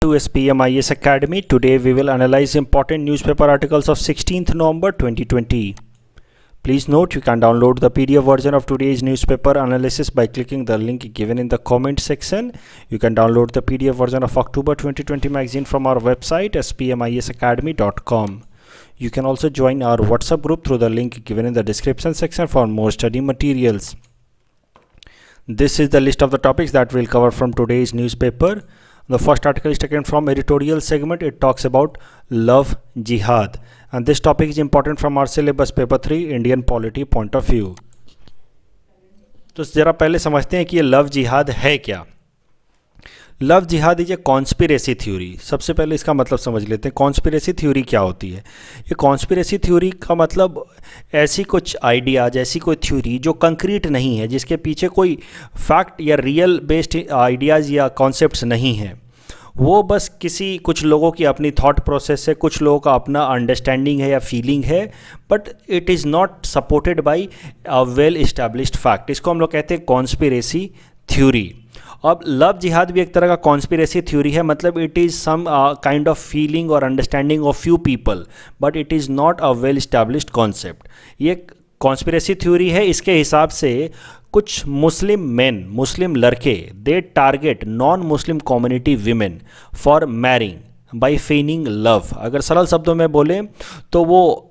To SPMIS Academy. Today we will analyze important newspaper articles of 16th November 2020. Please note you can download the PDF version of today's newspaper analysis by clicking the link given in the comment section. You can download the PDF version of October 2020 magazine from our website spmisacademy.com. You can also join our WhatsApp group through the link given in the description section for more study materials. This is the list of the topics that we'll cover from today's newspaper. The first article is taken from editorial segment. It talks about love jihad, and this topic is important from our syllabus paper 3 Indian polity point of view. तो ज़रा पहले समझते हैं कि ये love जिहाद है क्या. लव जिहाद इज ए कॉन्स्पिरेसी थ्योरी. सबसे पहले इसका मतलब समझ लेते हैं. कॉन्स्पिरेसी थ्योरी क्या होती है. ये कॉन्स्पिरेसी थ्योरी का मतलब ऐसी कुछ आइडियाज, ऐसी कोई थ्योरी जो कंक्रीट नहीं है, जिसके पीछे कोई फैक्ट या रियल बेस्ड आइडियाज़ या कॉन्सेप्ट्स नहीं हैं. वो बस कुछ लोगों की अपनी थॉट प्रोसेस है, कुछ लोगों का अपना अंडरस्टैंडिंग है या फीलिंग है, but it is not supported by a well established fact. इसको हम लोग कहते हैं कॉन्स्पिरेसी थ्योरी. अब लव जिहाद भी एक तरह का कॉन्स्पिरेसी थ्योरी है. मतलब it is some kind of feeling और understanding of few people, but it is not a well established concept. ये कॉन्स्पिरेसी थ्योरी है. इसके हिसाब से कुछ मुस्लिम मेन, मुस्लिम लड़के, they target non Muslim community women for marrying by feigning love. अगर सरल शब्दों में बोले तो वो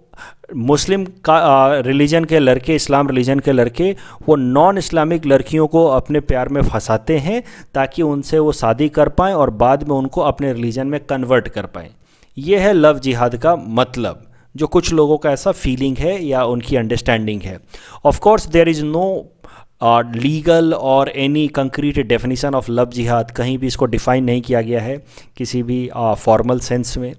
मुस्लिम का रिलीजन के लड़के, इस्लाम रिलीजन के लड़के, वो नॉन इस्लामिक लड़कियों को अपने प्यार में फंसाते हैं ताकि उनसे वो शादी कर पाएँ और बाद में उनको अपने रिलीजन में कन्वर्ट कर पाएँ. ये है लव जिहाद का मतलब, जो कुछ लोगों का ऐसा फीलिंग है या उनकी अंडरस्टैंडिंग है. Of course there is no legal और any concrete definition of love jihad. कहीं भी इसको डिफ़ाइन नहीं किया गया है किसी भी फॉर्मल सेंस में.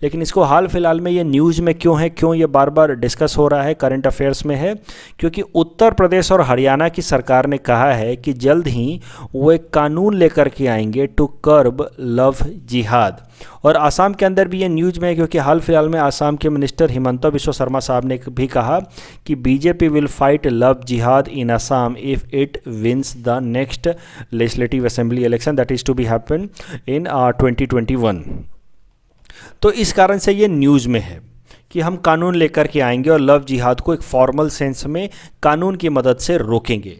लेकिन इसको हाल फिलहाल में ये न्यूज़ में क्यों है, क्यों ये बार बार डिस्कस हो रहा है, करंट अफेयर्स में है, क्योंकि उत्तर प्रदेश और हरियाणा की सरकार ने कहा है कि जल्द ही वो एक कानून लेकर के आएंगे टू कर्ब लव जिहाद. और आसाम के अंदर भी ये न्यूज़ में है, क्योंकि हाल फिलहाल में आसाम के मिनिस्टर हिमंता बिस्वा शर्मा साहब ने भी कहा कि BJP will fight love jihad in Assam if it wins the next legislative assembly election that is to be happen in 2021. तो इस कारण से ये न्यूज़ में है कि हम कानून लेकर के आएंगे और लव जिहाद को एक फॉर्मल सेंस में कानून की मदद से रोकेंगे.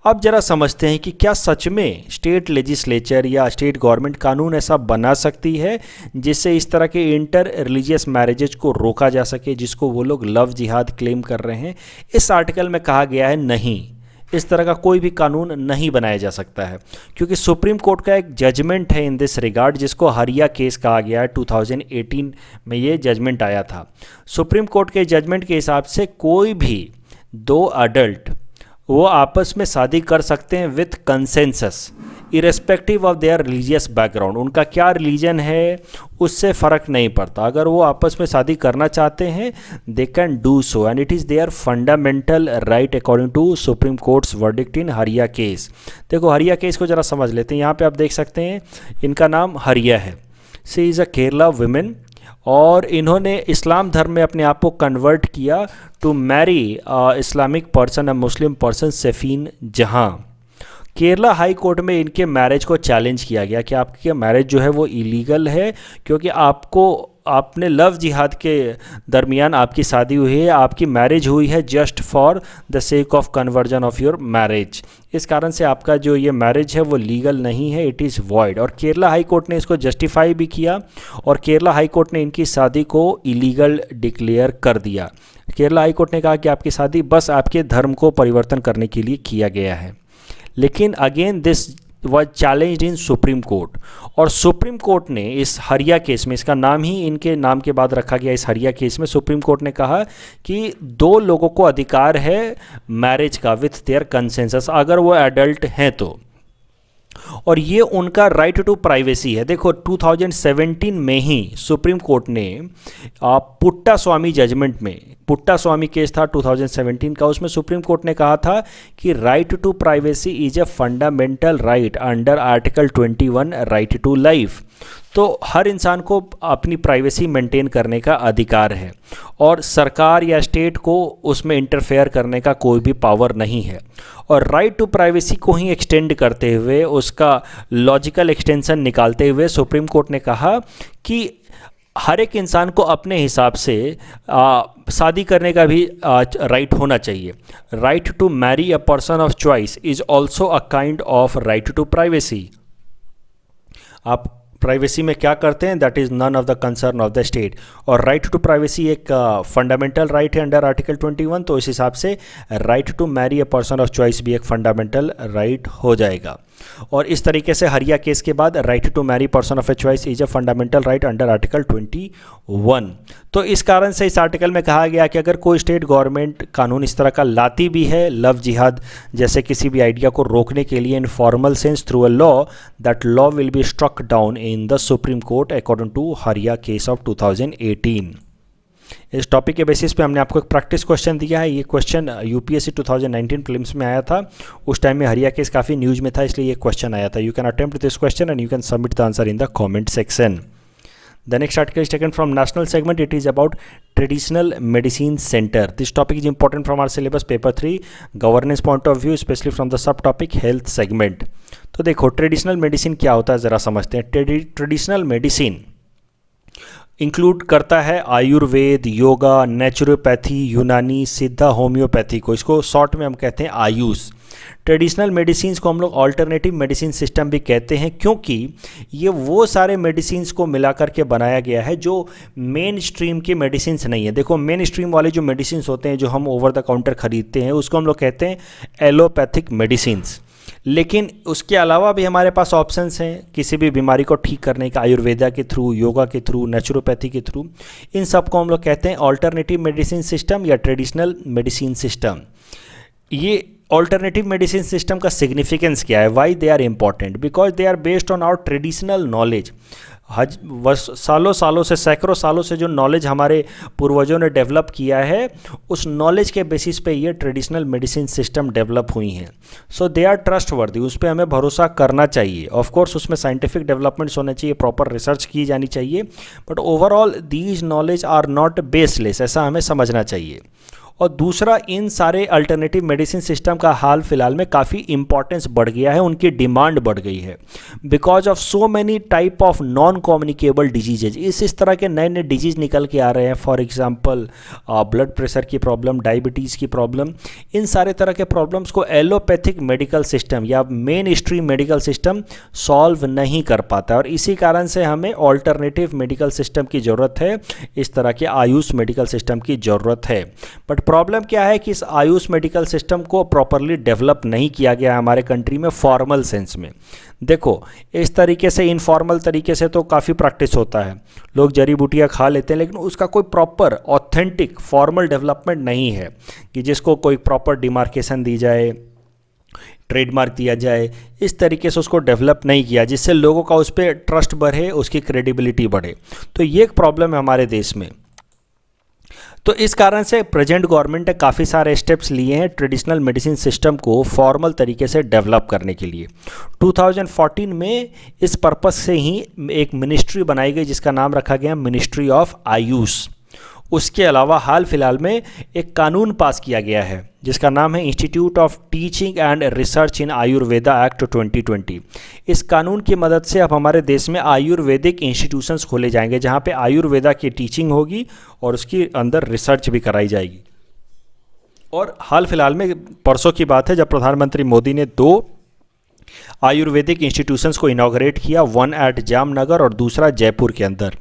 अब जरा समझते हैं कि क्या सच में स्टेट लेजिस्लेचर या स्टेट गवर्नमेंट कानून ऐसा बना सकती है जिससे इस तरह के इंटर रिलीजियस मैरिजेज को रोका जा सके, जिसको वो लोग लव जिहाद क्लेम कर रहे हैं. इस आर्टिकल में कहा गया है नहीं, इस तरह का कोई भी कानून नहीं बनाया जा सकता है, क्योंकि सुप्रीम कोर्ट का एक जजमेंट है इन दिस रिगार्ड, जिसको हरिया केस कहा गया है. 2018 में ये जजमेंट आया था. सुप्रीम कोर्ट के जजमेंट के हिसाब से कोई भी दो अडल्ट वो आपस में शादी कर सकते हैं with consensus, irrespective of their religious background. उनका क्या रिलीजन है उससे फ़र्क नहीं पड़ता. अगर वो आपस में शादी करना चाहते हैं they can do so, and it is their fundamental right according to Supreme Court's verdict in Hadiya case. देखो हरिया केस को ज़रा समझ लेते हैं. यहाँ पे आप देख सकते हैं इनका नाम हरिया है. She is a Kerala women और इन्होंने इस्लाम धर्म में अपने आप को कन्वर्ट किया to marry Islamic person, a Muslim person, Shafin Jahan. Kerala high court में इनके मैरिज को चैलेंज किया गया कि आपकी मैरिज जो है वो इलीगल है, क्योंकि आपने लव जिहाद के दरमियान आपकी शादी हुई है, आपकी मैरिज हुई है just for the sake of conversion of your marriage. इस कारण से आपका जो ये मैरिज है वो लीगल नहीं है, इट इज़ वॉइड. और केरला हाई कोर्ट ने इसको जस्टिफाई भी किया और केरला हाई कोर्ट ने इनकी शादी को इलीगल डिक्लेयर कर दिया. केरला हाई कोर्ट ने कहा कि आपकी शादी बस आपके धर्म को परिवर्तन करने के लिए किया गया है. लेकिन again this was challenged in supreme court, और सुप्रीम कोर्ट ने इस हरिया केस में, इसका नाम ही इनके नाम के बाद रखा गया, इस हरिया केस में सुप्रीम कोर्ट ने कहा कि दो लोगों को अधिकार है मैरिज का विथ देयर कंसेंसस, अगर वो एडल्ट हैं तो, और ये उनका राइट टू प्राइवेसी है. देखो 2017 में ही सुप्रीम कोर्ट ने पुट्टा स्वामी जजमेंट में, पुट्टा स्वामी केस था 2017 का, उसमें सुप्रीम कोर्ट ने कहा था कि right to privacy is a fundamental right under article 21 right to life. तो हर इंसान को अपनी प्राइवेसी मेंटेन करने का अधिकार है और सरकार या स्टेट को उसमें इंटरफेयर करने का कोई भी पावर नहीं है। और राइट टू प्राइवेसी को ही एक्सटेंड करते हुए, उसका लॉजिकल एक्सटेंशन निकालते हुए सुप्रीम कोर्ट ने कहा कि हर एक इंसान को अपने हिसाब से शादी करने का भी राइट होना चाहिए। Right to marry a person of choice is also a kind of right to privacy. आप प्राइवेसी में क्या करते हैं, that is none of the concern of the state. और राइट टू प्राइवेसी एक फंडामेंटल राइट है अंडर आर्टिकल 21, तो इस हिसाब से right to marry a person of choice भी एक फंडामेंटल राइट हो जाएगा। और इस तरीके से हरिया केस के बाद right to marry person of a choice is a fundamental right under article 21। तो इस कारण से इस आर्टिकल में कहा गया कि अगर कोई स्टेट गवर्नमेंट कानून इस तरह का लाती भी है, लव जिहाद जैसे किसी भी आइडिया को रोकने के लिए in formal sense through a law, that law will be struck down in the Supreme Court according to Hadiya case of 2018। इस टॉपिक के बेसिस पे हमने आपको एक प्रैक्टिस क्वेश्चन दिया है। ये क्वेश्चन यूपीएससी 2019 प्रीलिम्स में आया था। उस टाइम में हरिया केस काफ़ी न्यूज़ में था, इसलिए ये क्वेश्चन आया था। You can attempt this question and you can submit the answer in the comment section. The next article is taken from national segment. It is about traditional medicine center. This topic is important from our syllabus paper 3 governance point of view, especially from the subtopic health segment. तो देखो traditional medicine क्या होता है ज़रा समझते हैं। Traditional medicine include करता है आयुर्वेद, योगा, नेचुरोपैथी, यूनानी, सिद्धा, होम्योपैथी को, इसको शॉर्ट में हम कहते हैं आयुष। ट्रेडिशनल मेडिसिन को हम लोग ऑल्टरनेटिव मेडिसिन सिस्टम भी कहते हैं, क्योंकि ये वो सारे मेडिसिन को मिलाकर के बनाया गया है जो मेन स्ट्रीम की मेडिसिन नहीं है। देखो मेन स्ट्रीम वाले जो मेडिसिन होते हैं जो हम ओवर द काउंटर खरीदते हैं उसको हम लोग कहते हैं एलोपैथिक मेडिसिन। लेकिन उसके अलावा भी हमारे पास ऑप्शंस हैं किसी भी बीमारी को ठीक करने का, आयुर्वेदा के थ्रू, योगा के थ्रू, नेचुरोपैथी के थ्रू। इन सब को हम लोग कहते हैं ऑल्टरनेटिव मेडिसिन सिस्टम या ट्रेडिशनल मेडिसिन सिस्टम। ये ऑल्टरनेटिव मेडिसिन सिस्टम का सिग्निफिकेंस क्या है, why they are important, because they are based on our traditional knowledge. सालों सालों से, सैकड़ों सालों से जो नॉलेज हमारे पूर्वजों ने डेवलप किया है, उस नॉलेज के बेसिस पे ये ट्रेडिशनल मेडिसिन सिस्टम डेवलप हुई हैं। सो दे आर ट्रस्टवर्दी, उस पर हमें भरोसा करना चाहिए। ऑफ कोर्स उसमें साइंटिफिक डेवलपमेंट्स होने चाहिए, प्रॉपर रिसर्च की जानी चाहिए, but overall these knowledge are not baseless, ऐसा हमें समझना चाहिए। और दूसरा, इन सारे अल्टरनेटिव मेडिसिन सिस्टम का हाल फिलहाल में काफ़ी इंपॉर्टेंस बढ़ गया है, उनकी डिमांड बढ़ गई है because of so many type of non communicable diseases. इस तरह के नए नए डिजीज़ निकल के आ रहे हैं। फॉर एग्जांपल ब्लड प्रेशर की प्रॉब्लम, डायबिटीज़ की प्रॉब्लम, इन सारे तरह के प्रॉब्लम्स को एलोपैथिक मेडिकल सिस्टम या main stream medical system solve नहीं कर पाता, और इसी कारण से हमें ऑल्टरनेटिव मेडिकल सिस्टम की ज़रूरत है, इस तरह के आयुष मेडिकल सिस्टम की ज़रूरत है। बट प्रॉब्लम क्या है कि इस आयुष मेडिकल सिस्टम को प्रॉपरली डेवलप नहीं किया गया है हमारे कंट्री में फॉर्मल सेंस में। देखो इस तरीके से, इनफॉर्मल तरीके से तो काफ़ी प्रैक्टिस होता है, लोग जड़ी बूटियाँ खा लेते हैं, लेकिन उसका कोई प्रॉपर ऑथेंटिक फॉर्मल डेवलपमेंट नहीं है कि जिसको कोई प्रॉपर डिमार्केशन दी जाए, ट्रेडमार्क दिया जाए, इस तरीके से उसको डेवलप नहीं किया जिससे लोगों का उस पर ट्रस्ट बढ़े, उसकी क्रेडिबिलिटी बढ़े। तो ये एक प्रॉब्लम है हमारे देश में। तो इस कारण से प्रेजेंट गवर्नमेंट ने काफ़ी सारे स्टेप्स लिए हैं ट्रेडिशनल मेडिसिन सिस्टम को फॉर्मल तरीके से डेवलप करने के लिए। 2014 में इस पर्पस से ही एक मिनिस्ट्री बनाई गई जिसका नाम रखा गया मिनिस्ट्री ऑफ आयुष। उसके अलावा हाल फिलहाल में एक कानून पास किया गया है जिसका नाम है institute of teaching and research in Ayurveda act 2020। इस कानून की मदद से अब हमारे देश में आयुर्वेदिक इंस्टीट्यूशंस खोले जाएंगे जहां पे आयुर्वेदा की टीचिंग होगी और उसके अंदर रिसर्च भी कराई जाएगी। और हाल फिलहाल में परसों की बात है जब प्रधानमंत्री मोदी ने 2 आयुर्वेदिक इंस्टीट्यूशंस को इनॉग्रेट किया, वन एट जामनगर और दूसरा जयपुर के अंदर।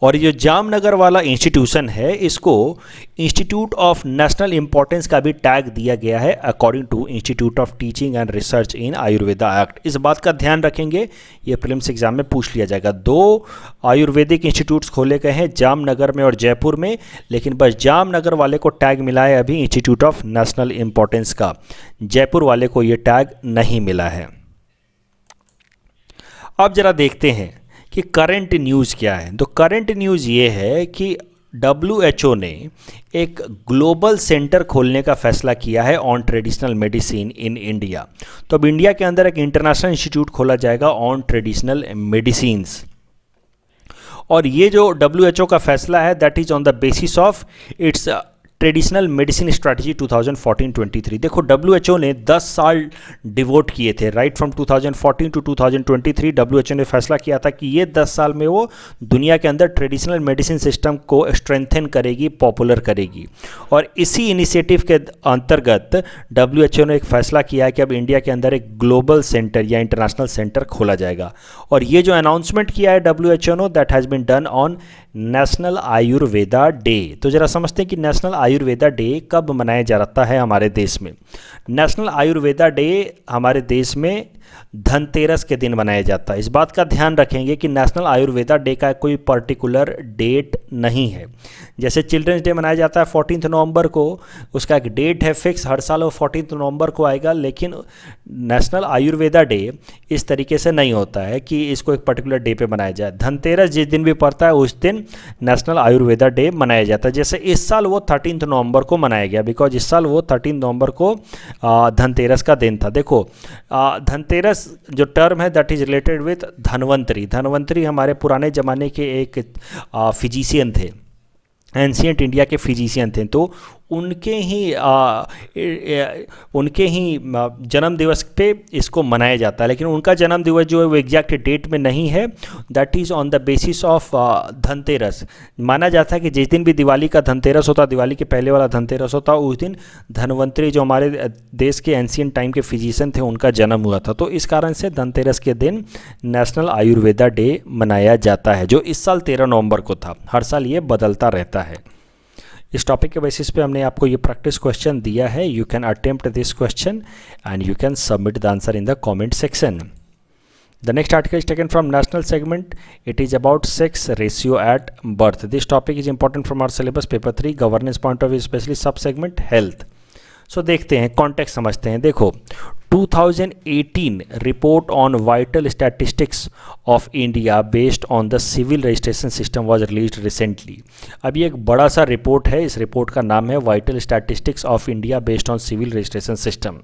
और ये जामनगर वाला इंस्टीट्यूशन है, इसको इंस्टीट्यूट ऑफ नेशनल इंपॉर्टेंस का भी टैग दिया गया है according to institute of teaching and research in Ayurveda act. इस बात का ध्यान रखेंगे, ये प्रीलिम्स एग्जाम में पूछ लिया जाएगा। 2 आयुर्वेदिक इंस्टीट्यूट्स खोले गए हैं जामनगर में और जयपुर में, लेकिन बस जामनगर वाले को टैग मिला है अभी इंस्टीट्यूट ऑफ नेशनल इंपॉर्टेंस का, जयपुर वाले को ये टैग नहीं मिला है। अब जरा देखते हैं कि करंट न्यूज़ क्या है। तो करंट न्यूज़ ये है कि WHO ने एक ग्लोबल सेंटर खोलने का फैसला किया है on traditional medicine in India. तो अब इंडिया के अंदर एक इंटरनेशनल इंस्टीट्यूट खोला जाएगा ऑन ट्रेडिशनल मेडिसिन्स। और ये जो WHO का फैसला है that is on the basis of its traditional medicine strategy 2014-23। देखो WHO ने 10 साल डिवोट किए थे, राइट फ्रॉम 2014 टू 2023 WHO ने फैसला किया था कि ये 10 साल में वो दुनिया के अंदर ट्रेडिशनल मेडिसिन सिस्टम को स्ट्रेंथन करेगी, पॉपुलर करेगी। और इसी इनिशिएटिव के अंतर्गत WHO ने एक फैसला किया है कि अब इंडिया के अंदर एक ग्लोबल सेंटर या इंटरनेशनल सेंटर खोला जाएगा। और ये जो अनाउंसमेंट किया है WHO ने that has been done on national Ayurveda day. तो जरा समझते हैं कि नेशनल आयुर्वेदा डे कब मनाया जाता है हमारे देश में। नेशनल आयुर्वेदा डे हमारे देश में धनतेरस के दिन मनाया जाता है। इस बात का ध्यान रखेंगे कि नेशनल आयुर्वेदा डे का कोई पर्टिकुलर डेट नहीं है। जैसे चिल्ड्रंस डे मनाया जाता है 14 नवंबर को, उसका एक डेट है फिक्स, हर साल वो 14 नवंबर को आएगा। लेकिन नेशनल आयुर्वेदा डे इस तरीके से नहीं होता है कि इसको एक पर्टिकुलर डे पे मनाया जाए। धनतेरस जिस दिन भी पड़ता है उस दिन नेशनल आयुर्वेदा डे मनाया जाता है। जैसे इस साल वो 13 नवंबर को मनाया गया, बिकॉज इस साल वो 13 नवंबर को धनतेरस का दिन था। देखो धनतेरस जो टर्म है that is related with Dhanvantari. Dhanvantari हमारे पुराने ज़माने के एक फिजिशियन थे, एंशियंट इंडिया के फिजिशियन थे। तो उनके ही जन्म दिवस पे इसको मनाया जाता है। लेकिन उनका जन्म दिवस जो है वो एग्जैक्ट डेट में नहीं है, that is on the basis of Dhanteras. माना जाता है कि जिस दिन भी दिवाली का धनतेरस होता, दिवाली के पहले वाला धनतेरस होता, उस दिन धनवंतरी जो हमारे देश के एंशियंट टाइम के फिजिशियन थे उनका जन्म हुआ था। तो इस कारण से धनतेरस के दिन नेशनल आयुर्वेदा डे मनाया जाता है, जो इस साल 13 नवंबर को था। हर साल ये बदलता रहता है। इस टॉपिक के बेसिस पे हमने आपको ये प्रैक्टिस क्वेश्चन दिया है। You can attempt this question and you can submit the answer in the comment section. The next article is taken from national segment. It is about sex ratio at birth. This topic is important from our syllabus paper 3 governance point of view, especially sub segment health. So देखते हैं, context समझते हैं। देखो 2018 report on vital statistics of India based on the civil registration system was released recently. अब ये एक बड़ा सा रिपोर्ट है। इस रिपोर्ट का नाम है vital statistics of India based on civil registration system.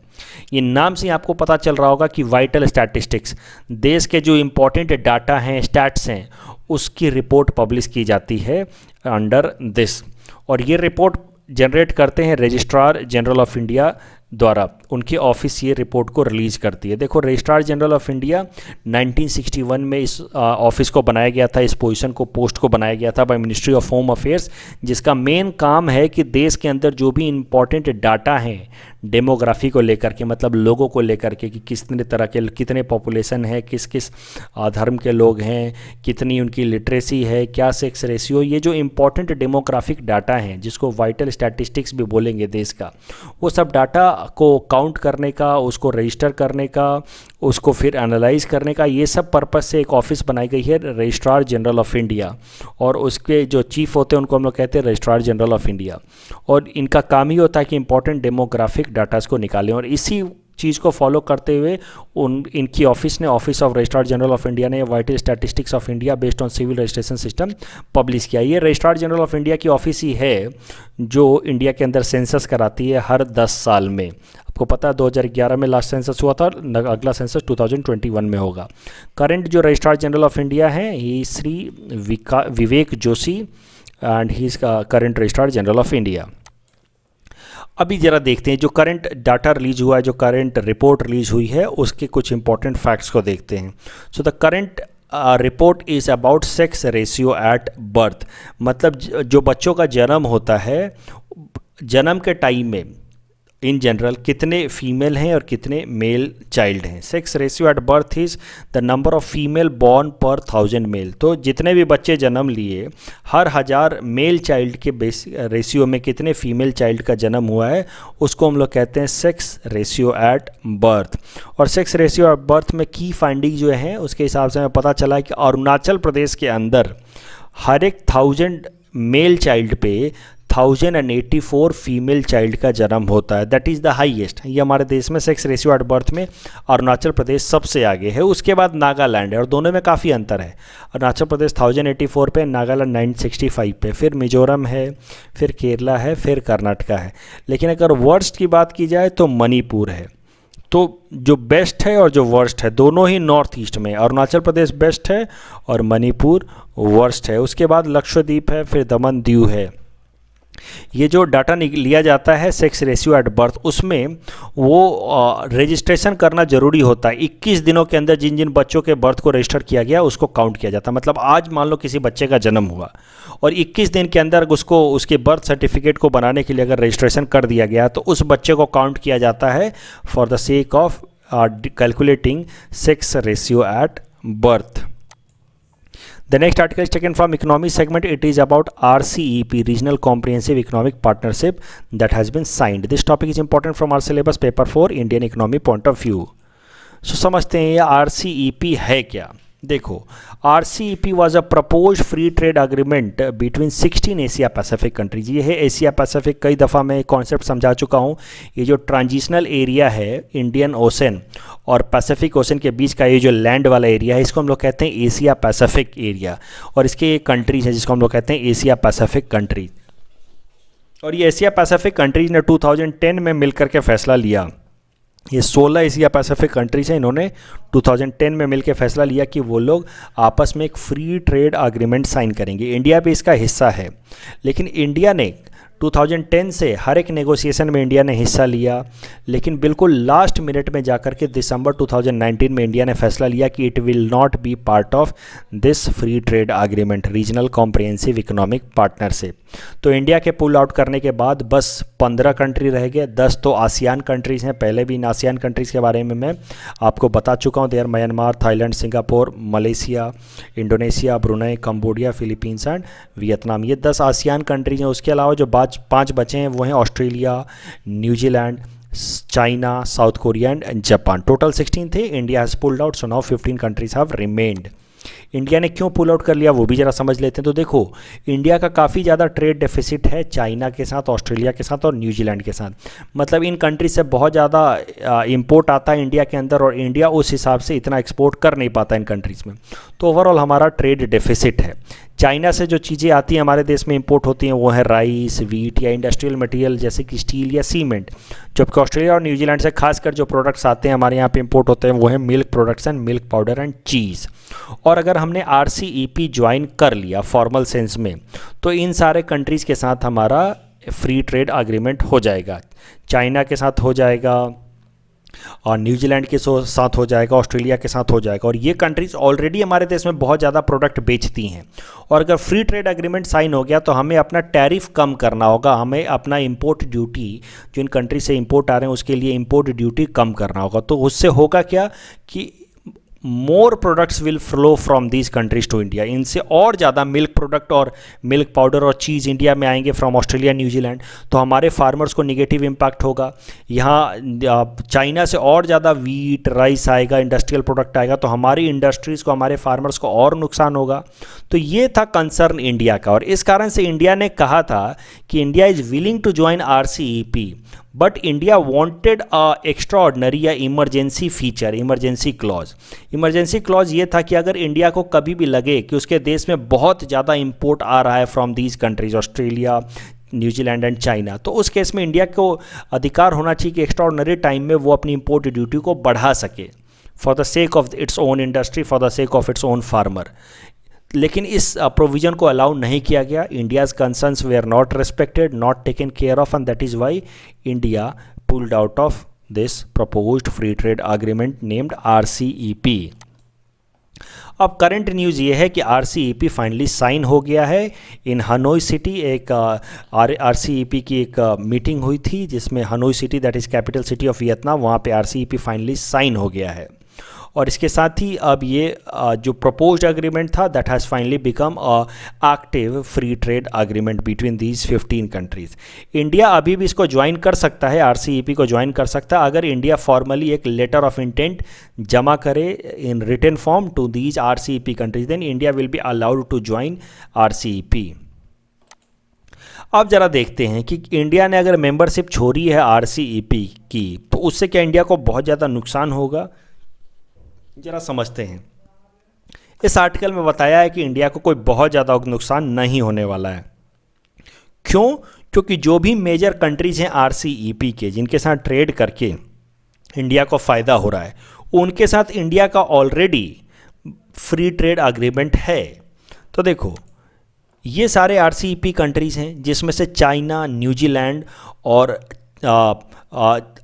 ये नाम से आपको पता चल रहा होगा कि वाइटल स्टैटिस्टिक्स, देश के जो इम्पोर्टेंट डाटा हैं, स्टैट्स हैं, उसकी रिपोर्ट पब्लिश की जाती है अंडर दिस। और ये रिपोर्ट जनरेट करते हैं रजिस्ट्रार जनरल ऑफ इंडिया द्वारा। उनकी ऑफिस ये रिपोर्ट को रिलीज़ करती है। देखो रजिस्ट्रार जनरल ऑफ इंडिया 1961 में इस ऑफिस को बनाया गया था, इस पोजीशन को, पोस्ट को बनाया गया था by ministry of home affairs, जिसका मेन काम है कि देश के अंदर जो भी इम्पॉर्टेंट डाटा हैं डेमोग्राफी को लेकर के, मतलब लोगों को लेकर के कि कितने तरह के, कितने पॉपुलेशन है, किस किस धर्म के लोग हैं, कितनी उनकी लिटरेसी है, क्या सेक्स रेशियो, ये जो इम्पॉर्टेंट डेमोग्राफिक डाटा हैं जिसको वाइटल स्टैटिस्टिक्स भी बोलेंगे देश का, वो सब डाटा को काउंट करने का, उसको रजिस्टर करने का, उसको फिर एनालाइज करने का, ये सब पर्पस से एक ऑफिस बनाई गई है रजिस्ट्रार जनरल ऑफ इंडिया। और उसके जो चीफ होते हैं उनको हम लोग कहते हैं रजिस्ट्रार जनरल ऑफ इंडिया। और इनका काम ही होता है कि इंपॉर्टेंट डेमोग्राफिक डाटास को निकालें। और इसी चीज़ को फॉलो करते हुए इनकी ऑफिस ने, office of registrar general of India ने vital statistics of India based on civil registration system publish किया। ये रजिस्ट्रार जनरल ऑफ इंडिया की ऑफिस ही है जो इंडिया के अंदर सेंसस कराती है हर 10 साल में। आपको पता है 2011 में लास्ट सेंसस हुआ था, अगला सेंसस 2021 में होगा। करंट जो रजिस्ट्रार जनरल ऑफ इंडिया हैं ही Shri Vivek Joshi and he is current registrar general of India. अभी ज़रा देखते हैं जो करंट डाटा रिलीज हुआ है, जो करंट रिपोर्ट रिलीज हुई है, उसके कुछ इंपॉर्टेंट फैक्ट्स को देखते हैं। So the current report is about sex ratio at birth. मतलब जो बच्चों का जन्म होता है, जन्म के टाइम में इन जनरल कितने फीमेल हैं और कितने मेल चाइल्ड हैं। Sex ratio at birth is the number of female born पर 1000 मेल। तो जितने भी बच्चे जन्म लिए, हर 1000 मेल चाइल्ड के रेशियो में कितने फीमेल चाइल्ड का जन्म हुआ है, उसको हम लोग कहते हैं सेक्स रेशियो एट बर्थ। और सेक्स रेशियो एट बर्थ में की फाइंडिंग जो है उसके हिसाब से हमें पता चला है कि अरुणाचल प्रदेश के अंदर हर एक 1000 मेल चाइल्ड पे 1084 फीमेल चाइल्ड का जन्म होता है। That is the highest. ये हमारे देश में सेक्स रेशियो एट बर्थ में अरुणाचल प्रदेश सबसे आगे है, उसके बाद नागालैंड है। और दोनों में काफ़ी अंतर है। अरुणाचल प्रदेश 1084 पे, नागालैंड 965 पे, फिर मिजोरम है, फिर केरला है, फिर कर्नाटका है। लेकिन अगर वर्स्ट की बात की जाए तो मणिपुर है। तो जो बेस्ट है और जो वर्स्ट है दोनों ही नॉर्थ ईस्ट में, अरुणाचल प्रदेश बेस्ट है और मणिपुर वर्स्ट है। उसके बाद लक्षद्वीप है, फिर दमन दीव है। ये जो डाटा लिया जाता है सेक्स रेशियो एट बर्थ, उसमें वो रजिस्ट्रेशन करना ज़रूरी होता है। 21 दिनों के अंदर जिन जिन बच्चों के बर्थ को रजिस्टर किया गया उसको काउंट किया जाता है। मतलब आज मान लो किसी बच्चे का जन्म हुआ और 21 दिन के अंदर उसको उसके बर्थ सर्टिफिकेट को बनाने के लिए अगर रजिस्ट्रेशन कर दिया गया तो उस बच्चे को काउंट किया जाता है for the sake of calculating sex ratio at birth. The next article is taken from economy segment. It is about RCEP, Regional Comprehensive Economic Partnership, that has been signed. This topic is important from our syllabus paper 4 Indian economy point of view. So समझते हैं ये RCEP है क्या। देखो, RCEP was a proposed free trade agreement between 16 Asia Pacific countries. ये है Asia Pacific, कई दफ़ा मैं कॉन्सेप्ट समझा चुका हूँ। ये जो ट्रांजिशनल एरिया है इंडियन ओशन और पैसिफिक ओशन के बीच का ये जो लैंड वाला एरिया है, इसको हम लोग कहते हैं एशिया पैसिफिक एरिया। और इसके ये कंट्रीज हैं जिसको हम लोग कहते हैं एशिया पैसिफिक कंट्रीज। और ये एशिया पैसिफिक कंट्रीज ने 2010 में मिलकर के फैसला लिया। ये 16 एशिया पैसिफिक कंट्रीज हैं, इन्होंने 2010 में मिलकर फैसला लिया कि वो लोग आपस में एक फ्री ट्रेड एग्रीमेंट साइन करेंगे। इंडिया भी इसका हिस्सा है, लेकिन इंडिया ने 2010 से हर एक नेगोशिएशन में इंडिया ने हिस्सा लिया, लेकिन बिल्कुल लास्ट मिनट में जाकर के दिसंबर 2019 में इंडिया ने फैसला लिया कि it will not be part of this free trade agreement, regional comprehensive economic partnership. तो इंडिया के पुल आउट करने के बाद बस 15 कंट्री रह गए। 10 तो आसियान कंट्रीज़ हैं। पहले भी इन आसियान कंट्रीज़ के बारे में मैं आपको बता चुका हूँ। There Myanmar, Thailand, Singapore, Malaysia, Indonesia, Brunei, Cambodia, Philippines and Vietnam. ये 10 आसियान कंट्रीज हैं। उसके अलावा जो 5 बचे हैं वो हैं Australia, New Zealand, China, south Korea and Japan. Total 16 थे। India has pulled out, so now 15 countries have remained. India ने क्यों पुल आउट कर लिया वो भी ज़रा समझ लेते हैं। तो देखो, इंडिया का काफ़ी ज़्यादा ट्रेड डेफिसिट है चाइना के साथ, ऑस्ट्रेलिया के साथ और न्यूजीलैंड के साथ। मतलब इन कंट्री से बहुत ज़्यादा इंपोर्ट आता है इंडिया के अंदर, और इंडिया उस हिसाब से इतना एक्सपोर्ट कर नहीं पाता इन कंट्रीज़ में। तो ओवरऑल हमारा ट्रेड डेफिसिट है। चाइना से जो चीज़ें आती हैं हमारे देश में इंपोर्ट होती हैं वो है राइस, वीट या इंडस्ट्रियल मटेरियल जैसे कि स्टील या सीमेंट। जबकि ऑस्ट्रेलिया और न्यूजीलैंड से खासकर जो प्रोडक्ट्स आते हैं हमारे यहाँ पे इंपोर्ट होते हैं वो है milk products and milk powder and cheese. और अगर हमने RCEP ज्वाइन कर लिया फॉर्मल सेंस में तो इन सारे कंट्रीज़ के साथ हमारा फ्री ट्रेड एग्रीमेंट हो जाएगा। चाइना के साथ हो जाएगा और न्यूजीलैंड के साथ हो जाएगा, ऑस्ट्रेलिया के साथ हो जाएगा। और ये कंट्रीज़ ऑलरेडी हमारे देश में बहुत ज़्यादा प्रोडक्ट बेचती हैं। और अगर फ्री ट्रेड एग्रीमेंट साइन हो गया तो हमें अपना टैरिफ कम करना होगा, हमें अपना इंपोर्ट ड्यूटी जो इन कंट्री से इंपोर्ट आ रहे हैं उसके लिए इंपोर्ट ड्यूटी कम करना होगा। तो उससे होगा क्या कि more products will flow from these countries to India. इनसे और ज़्यादा मिल्क प्रोडक्ट और मिल्क पाउडर और चीज़ इंडिया में आएंगे फ्रॉम ऑस्ट्रेलिया, न्यूजीलैंड। तो हमारे फार्मर्स को निगेटिव इम्पैक्ट होगा। यहाँ चाइना से और ज़्यादा वीट, राइस आएगा, इंडस्ट्रियल प्रोडक्ट आएगा, तो हमारी इंडस्ट्रीज़ को, हमारे फार्मर्स को और नुकसान होगा। तो ये था कंसर्न इंडिया का, और इस कारण से इंडिया ने कहा था कि India is willing to join RCEP, but India wanted a extraordinary या emergency feature, emergency clause. Emergency clause ये था कि अगर इंडिया को कभी भी लगे कि उसके देश में बहुत ज़्यादा इंपोर्ट आ रहा है from these countries, Australia, New Zealand and China, तो उस केस में इंडिया को अधिकार होना चाहिए कि एक्स्ट्रा ऑर्डिनरी टाइम में वो अपनी इंपोर्ट ड्यूटी को बढ़ा सके for the sake of its own industry, for the sake of its own farmer. लेकिन इस प्रोविज़न को अलाउ नहीं किया गया। India's concerns were not respected, not taken care of, and that is why India pulled out of this proposed free trade agreement named RCEP। अब current news ये है कि RCEP फाइनली साइन हो गया है इन हनोई सिटी। एक RCEP की एक मीटिंग हुई थी जिसमें Hanoi city, that is capital city of Vietnam, वहाँ पे RCEP फाइनली साइन हो गया है। और इसके साथ ही अब ये जो प्रपोज्ड एग्रीमेंट था that has finally become a active free trade agreement between these 15 countries. India अभी भी इसको ज्वाइन कर सकता है, RCEP को ज्वाइन कर सकता है, अगर इंडिया फॉर्मली एक लेटर ऑफ इंटेंट जमा करे in written form to these RCEP countries, then India will be allowed to join RCEP। अब जरा देखते हैं कि इंडिया ने अगर मेंबरशिप छोड़ी है RCEP की तो उससे क्या इंडिया को बहुत ज़्यादा नुकसान होगा, जरा समझते हैं। इस आर्टिकल में बताया है कि इंडिया को कोई बहुत ज़्यादा नुकसान नहीं होने वाला है। क्यों? क्योंकि जो भी मेजर कंट्रीज़ हैं RCEP के जिनके साथ ट्रेड करके इंडिया को फ़ायदा हो रहा है, उनके साथ इंडिया का ऑलरेडी फ्री ट्रेड एग्रीमेंट है। तो देखो ये सारे आरसीईपी कंट्रीज़ हैं जिसमें से चाइना, न्यूजीलैंड और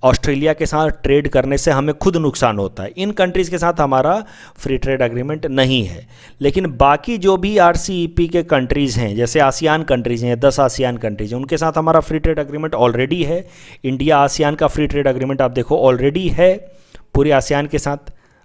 ऑस्ट्रेलिया के साथ ट्रेड करने से हमें खुद नुकसान होता है। इन कंट्रीज़ के साथ हमारा फ्री ट्रेड एग्रीमेंट नहीं है। लेकिन बाकी जो भी आरसीईपी के कंट्रीज़ हैं, जैसे आसियान कंट्रीज़ हैं, 10 आसियान कंट्रीज़ हैं, उनके साथ हमारा फ्री ट्रेड एग्रीमेंट ऑलरेडी है। इंडिया आसियान का फ्री ट्रेड एग्रीमेंट आप देखो ऑलरेडी है पूरे आसियान के साथ।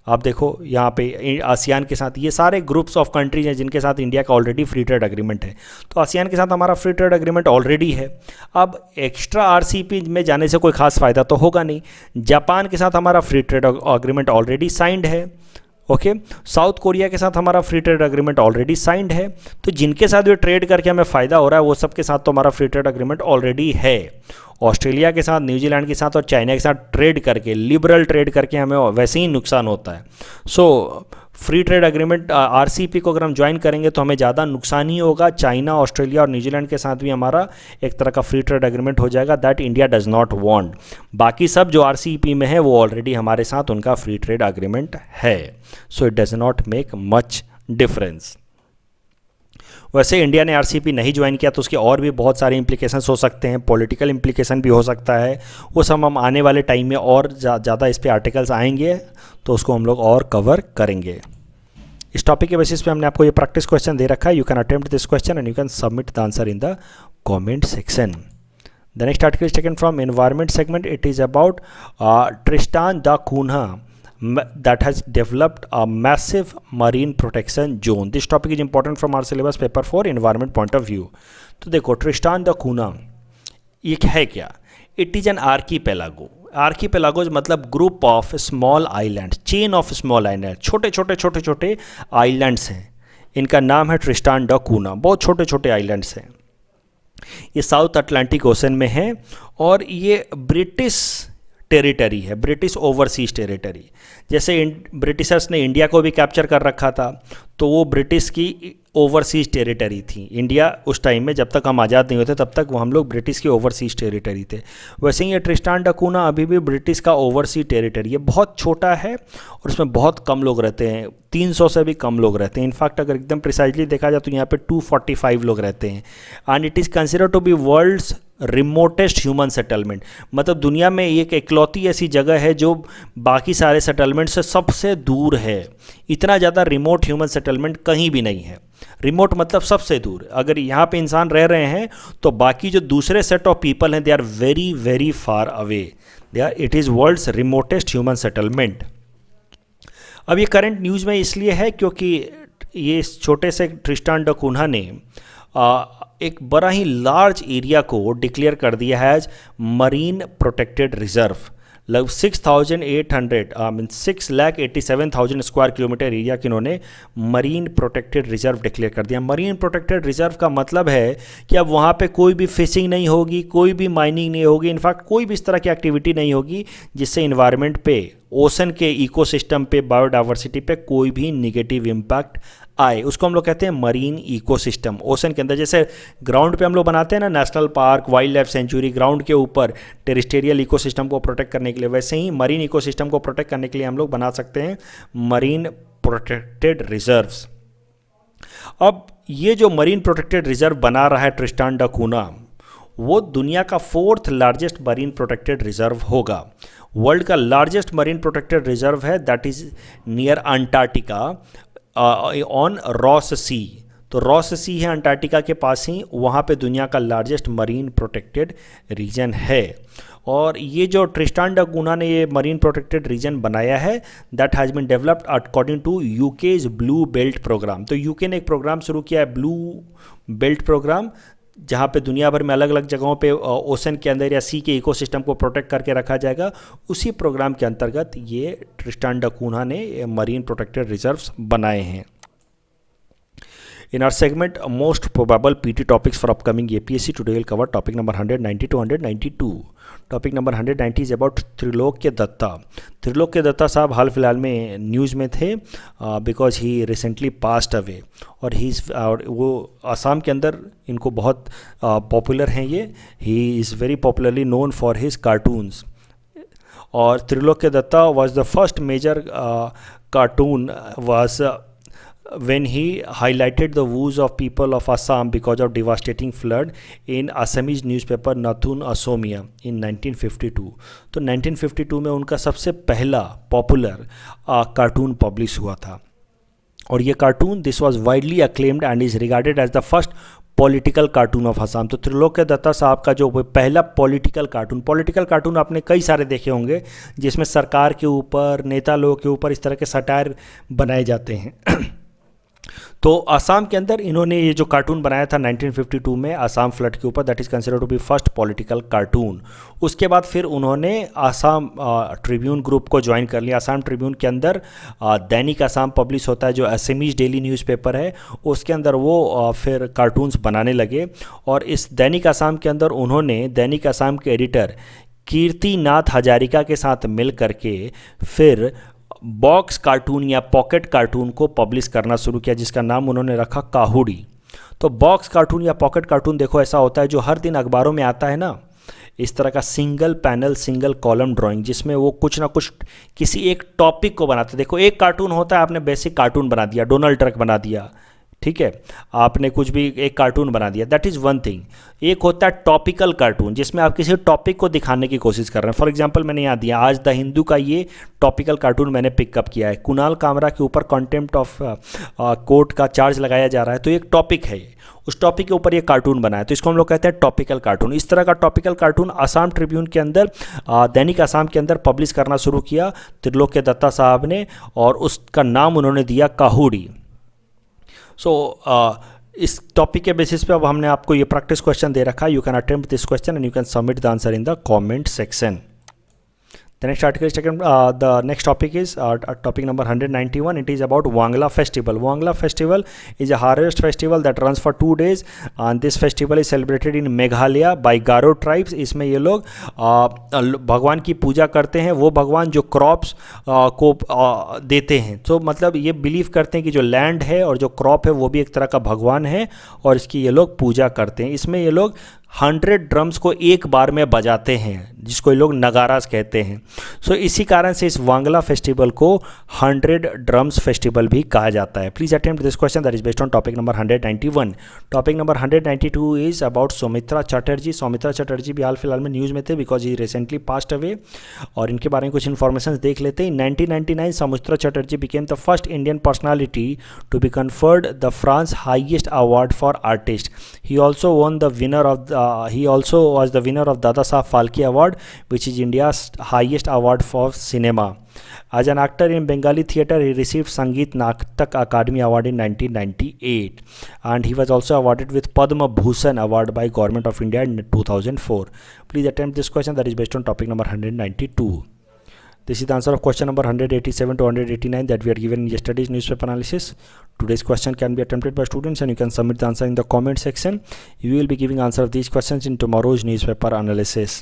आप देखो यहाँ पे आसियान के साथ ये सारे ग्रुप्स ऑफ कंट्रीज हैं जिनके साथ इंडिया का ऑलरेडी फ्री ट्रेड एग्रीमेंट है। तो आसियान के साथ हमारा फ्री ट्रेड एग्रीमेंट ऑलरेडी है। अब एक्स्ट्रा आरसीईपी में जाने से कोई खास फ़ायदा तो होगा नहीं। जापान के साथ हमारा free trade agreement already signed है। ओके, साउथ कोरिया के साथ हमारा free trade agreement already signed है। तो जिनके साथ भी ट्रेड करके हमें फ़ायदा हो रहा है वो सब के साथ तो हमारा फ्री ट्रेड एग्रीमेंट ऑलरेडी है। ऑस्ट्रेलिया के साथ, न्यूजीलैंड के साथ और चाइना के साथ ट्रेड करके, लिबरल ट्रेड करके हमें वैसे ही नुकसान होता है। So free trade agreement RCEP को अगर हम ज्वाइन करेंगे तो हमें ज़्यादा नुकसान ही होगा। चाइना, ऑस्ट्रेलिया और न्यूजीलैंड के साथ भी हमारा एक तरह का फ्री ट्रेड एग्रीमेंट हो जाएगा, that India does not want. बाकी सब जो आरसीईपी में है वो ऑलरेडी हमारे साथ उनका फ्री ट्रेड एग्रीमेंट है। So it does not make much difference. वैसे इंडिया ने आरसीईपी नहीं ज्वाइन किया तो उसके और भी बहुत सारे इंप्लीकेशंस हो सकते हैं, पॉलिटिकल इंप्लीकेशन भी हो सकता है। वो सब हम आने वाले टाइम में और ज़्यादा इस पे आर्टिकल्स आएंगे तो उसको हम लोग और कवर करेंगे। इस टॉपिक के बेसिस पे हमने आपको ये प्रैक्टिस क्वेश्चन दे रखा है। You can attempt this question and you can submit the answer in the comment section. The next article is taken from environment segment. It is about Tristan da Cunha that has developed a massive marine protection zone. This topic is important from our syllabus paper for environment point of view. तो देखो ट्रिस्टान दा कूना ये है क्या? It is an archipelago. Archipelagos मतलब group of small island, chain of small island, छोटे छोटे आइलैंड्स हैं। इनका नाम है ट्रिस्टान दा कूना। बहुत छोटे छोटे आइलैंड्स हैं। ये साउथ अटलांटिक ओशन में है और ये ब्रिटिश टेरिटरी है, ब्रिटिश ओवरसीज टेरिटरी। जैसे ब्रिटिशर्स ने इंडिया को भी कैप्चर कर रखा था तो वो ब्रिटिश की ओवरसीज टेरिटरी थी। इंडिया उस टाइम में जब तक हम आज़ाद नहीं होते तब तक वो हम लोग ब्रिटिश की ओवरसीज टेरिटरी थे। वैसे ही ये ट्रिस्टान दा कूना अभी भी ब्रिटिश का ओवरसीज टेरिटरी है। बहुत छोटा है और उसमें बहुत कम लोग रहते हैं, 300 से भी कम लोग रहते हैं। इनफैक्ट अगर एकदम प्रिसाइजली देखा जाए तो यहाँ पे 245 लोग रहते हैं। And it is considered to be world's remotest human settlement. मतलब दुनिया में एक इकलौती ऐसी जगह है जो बाकी सारे सेटलमेंट से सबसे दूर है। इतना ज़्यादा रिमोट ह्यूमन सेटलमेंट कहीं भी नहीं है। रिमोट मतलब सबसे दूर। अगर यहाँ पे इंसान रह रहे हैं तो बाकी जो दूसरे सेट ऑफ पीपल हैं they are very very far away. They are, it is world's remotest human settlement. अब ये करंट न्यूज़ में इसलिए है क्योंकि ये छोटे से ट्रिस्टान दा कून्हा ने एक बड़ा ही लार्ज एरिया को डिक्लेयर कर दिया है एज मरीन प्रोटेक्टेड रिजर्व। लगभग 6,87,000 स्क्वायर किलोमीटर एरिया के इन्होंने मरीन प्रोटेक्टेड रिजर्व डिक्लेयर कर दिया। मरीन प्रोटेक्टेड रिजर्व का मतलब है कि अब वहाँ पे कोई भी फिशिंग नहीं होगी, कोई भी माइनिंग नहीं होगी, इनफैक्ट कोई भी इस तरह की एक्टिविटी नहीं होगी जिससे इन्वायरमेंट पे, ओशन के इकोसिस्टम पे, बायोडाइवर्सिटी पे कोई भी निगेटिव इम्पैक्ट आए। उसको हम लोग कहते हैं मरीन इकोसिस्टम। ओशन के अंदर जैसे ग्राउंड पे हम लोग बनाते हैं ना national park, wild life sanctuary, ground के ऊपर टेरिस्टेरियल इकोसिस्टम को प्रोटेक्ट करने के लिए, वैसे ही मरीन इकोसिस्टम को प्रोटेक्ट करने के लिए हम लोग बना सकते हैं मरीन प्रोटेक्टेड रिजर्व्स। अब ये जो मरीन प्रोटेक्टेड रिजर्व बना रहा है ट्रिस्टान दा कूना, वो दुनिया का 4th largest marine protected reserve होगा। वर्ल्ड का लार्जेस्ट मरीन प्रोटेक्टेड रिजर्व है that is near Antarctica on Ross Sea. तो रॉस सी है अंटार्कटिका के पास ही, वहाँ पे दुनिया का लार्जेस्ट मरीन प्रोटेक्टेड रीजन है। और ये जो ट्रिस्टान दा कूना ने ये मरीन प्रोटेक्टेड रीजन बनाया है that has been developed according to UK's blue belt programme. तो यूके ने एक प्रोग्राम शुरू किया है ब्लू बेल्ट प्रोग्राम, जहाँ पे दुनिया भर में अलग अलग जगहों पे ओशन के अंदर या सी के इकोसिस्टम को प्रोटेक्ट करके रखा जाएगा। उसी प्रोग्राम के अंतर्गत ये ट्रिस्टान दा कूना ने मरीन प्रोटेक्टेड रिजर्व्स बनाए हैं। In our segment, most probable PT topics for upcoming APSC, today we'll cover topic number 190 to 192. Topic number 190 is about Trilokya Datta. Trilokya Datta साहब हाल फिलहाल में न्यूज़ में थे because he recently passed away. और वो आसाम के अंदर इनको बहुत पॉपुलर हैं ये। He is very popularly known for his cartoons. और Trilokya Dutta was the first major cartoon was when he highlighted the woes of people of Assam because of devastating flood in Assamese newspaper Nathun Asomia in 1952. तो 1952 में उनका सबसे पहला popular cartoon publish हुआ था और ये cartoon this was widely acclaimed and is regarded as the first political cartoon of Assam. तो त्रिलोक्य दत्ता साहब का जो पहला पॉलिटिकल कार्टून आपने कई सारे देखे होंगे जिसमें सरकार के ऊपर, नेता लोगों के ऊपर इस तरह के सटायर बनाए जाते हैं। तो असम के अंदर इन्होंने ये जो कार्टून बनाया था 1952 में असम फ्लड के ऊपर, that is considered to be first political cartoon. उसके बाद फिर उन्होंने असम ट्रिब्यून ग्रुप को ज्वाइन कर लिया। असम ट्रिब्यून के अंदर दैनिक असम पब्लिश होता है जो असमीज डेली न्यूज़पेपर है, उसके अंदर वो फिर कार्टून्स बनाने लगे। और इस दैनिक असम के अंदर उन्होंने दैनिक असम के एडिटर कीर्तिनाथ हजारिका के साथ मिल करके फिर बॉक्स कार्टून या पॉकेट कार्टून को पब्लिश करना शुरू किया जिसका नाम उन्होंने रखा काहुड़ी। तो बॉक्स कार्टून या पॉकेट कार्टून देखो ऐसा होता है जो हर दिन अखबारों में आता है ना, इस तरह का single panel single column drawing जिसमें वो कुछ ना कुछ किसी एक टॉपिक को बनाते। देखो एक कार्टून होता है, आपने बेसिक कार्टून बना दिया, डोनाल्ड ट्रक बना दिया, ठीक है, आपने कुछ भी एक कार्टून बना दिया, दैट इज़ वन थिंग। एक होता है टॉपिकल कार्टून जिसमें आप किसी टॉपिक को दिखाने की कोशिश कर रहे हैं। फॉर एग्जांपल मैंने यहाँ दिया, आज द हिंदू का ये टॉपिकल कार्टून मैंने पिकअप किया है, कुणाल कामरा के ऊपर कंटेम्प्ट ऑफ कोर्ट का चार्ज लगाया जा रहा है, तो एक टॉपिक है, उस टॉपिक के ऊपर ये कार्टून बना है, तो इसको हम लोग कहते हैं टॉपिकल कार्टून। इस तरह का टॉपिकल कार्टून असम ट्रिब्यून के अंदर दैनिक असम के अंदर पब्लिश करना शुरू किया त्रिलोक्य दत्ता साहब ने और उसका नाम उन्होंने दिया काहुड़ी। सो इस टॉपिक के बेसिस पे अब हमने आपको ये प्रैक्टिस क्वेश्चन दे रखा है। You can attempt this question and you can submit the answer in the comment section. The next article is taken, the next topic is topic number 191. It is about Wangla festival. Wangla festival is a harvest festival that runs for 2 days and this festival is celebrated in Meghalaya by Garo tribes. इसमें ये लोग भगवान की पूजा करते हैं, वो भगवान जो क्रॉप्स को देते हैं। तो मतलब ये बिलीव करते हैं कि जो लैंड है और जो क्रॉप है वो भी एक तरह का भगवान है और इसकी ये लोग पूजा करते हैं। इसमें ये लोग 100 ड्रम्स को एक बार में बजाते हैं जिसको ये लोग नगारास कहते हैं। सो इसी कारण से इस वांगला फेस्टिवल को 100 ड्रम्स फेस्टिवल भी कहा जाता है। Please attempt this question that is based on topic number 191। Topic number 192 is about Soumitra Chatterjee. Soumitra Chatterjee भी हाल फिलहाल में न्यूज़ में थे because he recently passed away और इनके बारे में कुछ इन्फॉर्मेशन देख लेते हैं। 1999 Soumitra Chatterjee became the first Indian personality to be conferred the France highest award for artist. He also won the winner of he also was the winner of Dada Saheb Phalke Award, which is India's highest award for cinema. As an actor in Bengali theatre, he received Sangeet Natak Academy Award in 1998, and he was also awarded with Padma Bhushan Award by Government of India in 2004. Please attempt this question that is based on topic number 192. This is the answer of question number 187 to 189 that we are given in yesterday's newspaper analysis. Today's question can be attempted by students and you can submit the answer in the comment section. You will be giving answer of these questions in tomorrow's newspaper analysis.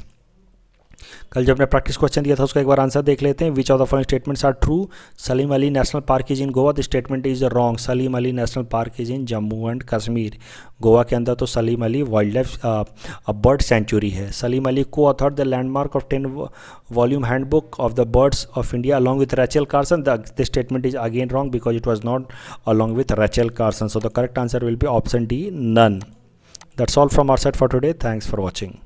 कल जो हमने practice question दिया था उसका एक बार answer देख लेते हैं। Which of the following statements are true? Salim Ali national park is in Goa, this statement is wrong. Salim Ali national park is in Jammu and Kashmir. Goa के अंदर तो Salim Ali wild life bird sanctuary है। सलीम अली को author the landmark of 10 volume handbook of the birds of India along with Rachel Carson. This statement is again wrong because it was not along with Rachel Carson. So the correct answer will be option D, none. That's all from our side for today. Thanks for watching.